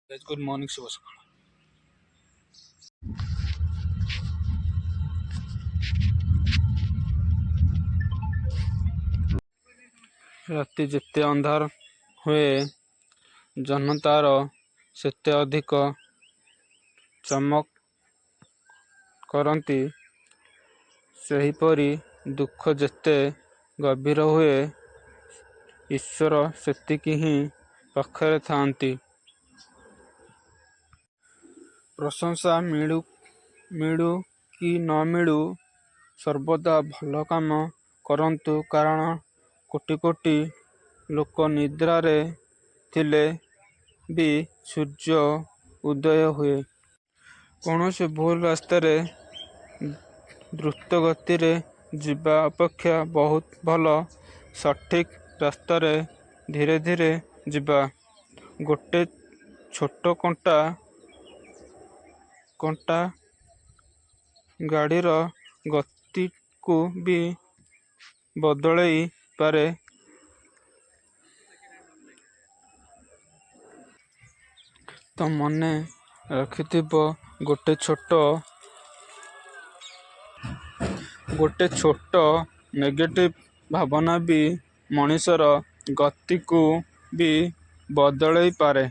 Good morning शुभ सकाळ। राति जेते अंधार हुए जह्न तार सेते अधिक चमक करती। सेहीपरि दुख जेते गभीर हुए ईश्वर सेतिकी ही पाखरे थांती। प्रशंसा मिलू मिलू कि न मिलू सर्वदा भल काम करंतु, कारण कोटि कोटि लोक निद्रारे थिले भी सूर्य उदय हुए। कौनसी भूल रास्तारे द्रुत गतिरे जीवा अपेक्षा बहुत भल सठिक रास्तारे धीरे धीरे जीवा। गोटे छोट कंटा गाड़ीर गति को भी बदलई पारे। तो मने रखिथिबो गोटे छोट नेगेटिव भावना भी मनीषर गति को भी बदलई पारे।